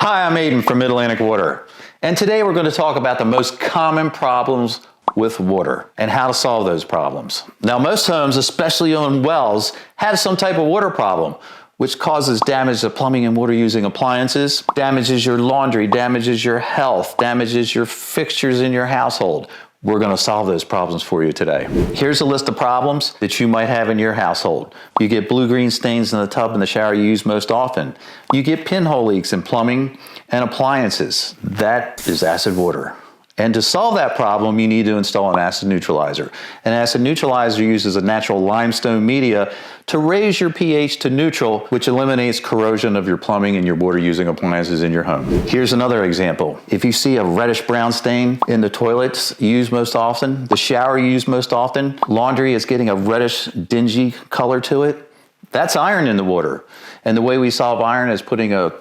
Hi, I'm Aiden from Mid-Atlantic Water, and today we're going to talk about the most common problems with water and how to solve those problems. Now, most homes, especially on wells, have some type of water problem, which causes damage to plumbing and water using appliances, damages your laundry, damages your health, damages your fixtures in your household. We're going to solve those problems for you today. Here's a list of problems that you might have in your household. You get blue-green stains in the tub in the shower you use most often. You get pinhole leaks in plumbing and appliances. That is acid water. And to solve that problem, you need to install an acid neutralizer. An acid neutralizer uses a natural limestone media to raise your pH to neutral, which eliminates corrosion of your plumbing and your water using appliances in your home. Here's another example. If you see a reddish brown stain in the toilets used most often, the shower used most often, laundry is getting a reddish, dingy color to it, that's iron in the water. And the way we solve iron is putting an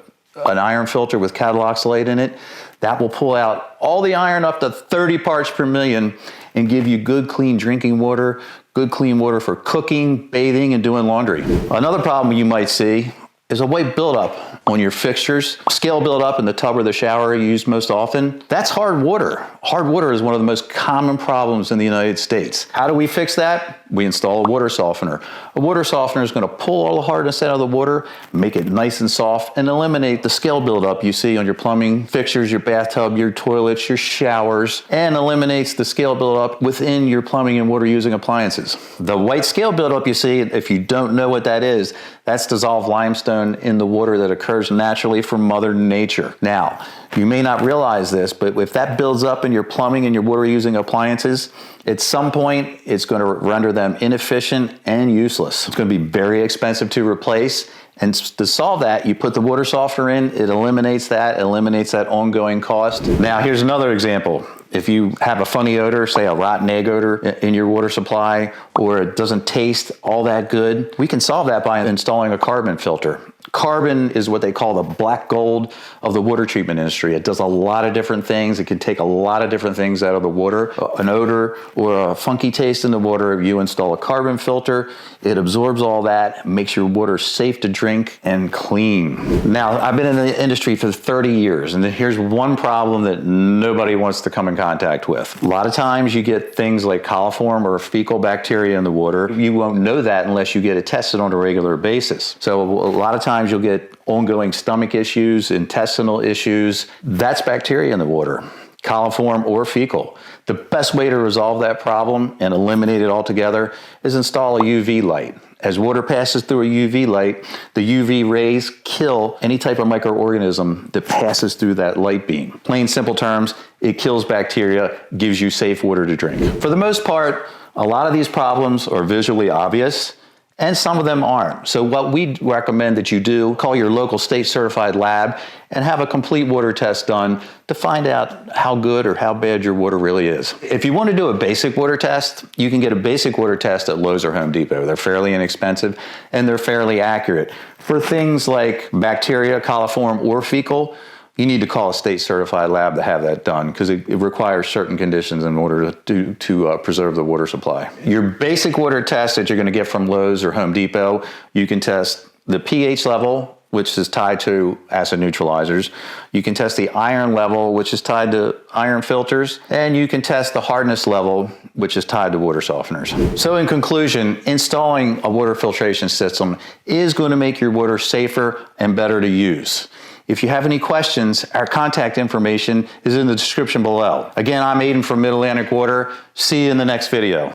iron filter with catalyl oxalate in it. That will pull out all the iron up to 30 parts per million and give you good, clean drinking water, good, clean water for cooking, bathing, and doing laundry. Another problem you might see is a white buildup on your fixtures. Scale buildup in the tub or the shower used most often. That's hard water. Hard water is one of the most common problems in the United States. How do we fix that? We install a water softener. A water softener is going to pull all the hardness out of the water, make it nice and soft, and eliminate the scale buildup you see on your plumbing fixtures, your bathtub, your toilets, your showers, and eliminates the scale buildup within your plumbing and water using appliances. The white scale buildup you see, if you don't know what that is, that's dissolved limestone in the water that occurs naturally from Mother Nature. Now, you may not realize this, but if that builds up in your plumbing and your water using appliances, at some point, it's going to render them inefficient and useless. It's going to be very expensive to replace. And to solve that, you put the water softener in, it eliminates that ongoing cost. Now, here's another example. If you have a funny odor, say a rotten egg odor in your water supply, or it doesn't taste all that good, we can solve that by installing a carbon filter. Carbon is what they call the black gold of the water treatment industry. It does a lot of different things. It can take a lot of different things out of the water. An odor or a funky taste in the water, you install a carbon filter, it absorbs all that, makes your water safe to drink and clean. Now, I've been in the industry for 30 years, and here's one problem that nobody wants to come in contact with. A lot of times you get things like coliform or fecal bacteria in the water. You won't know that unless you get it tested on a regular basis. So a lot of times you'll get ongoing stomach issues, intestinal issues. That's bacteria in the water, coliform or fecal. The best way to resolve that problem and eliminate it altogether is install a UV light. As water passes through a UV light, the UV rays kill any type of microorganism that passes through that light beam. Plain simple terms, it kills bacteria, gives you safe water to drink. For the most part, a lot of these problems are visually obvious, and some of them aren't. So what we recommend that you do, call your local state certified lab and have a complete water test done to find out how good or how bad your water really is. If you want to do a basic water test, you can get a basic water test at Lowe's or Home Depot. They're fairly inexpensive and they're fairly accurate. For things like bacteria, coliform, or fecal, you need to call a state certified lab to have that done because it requires certain conditions in order to preserve the water supply. Your basic water test that you're going to get from Lowe's or Home Depot, you can test the pH level, which is tied to acid neutralizers. You can test the iron level, which is tied to iron filters, and you can test the hardness level, which is tied to water softeners. So in conclusion, installing a water filtration system is going to make your water safer and better to use. If you have any questions, our contact information is in the description below. Again, I'm Aiden from Mid-Atlantic Water. See you in the next video.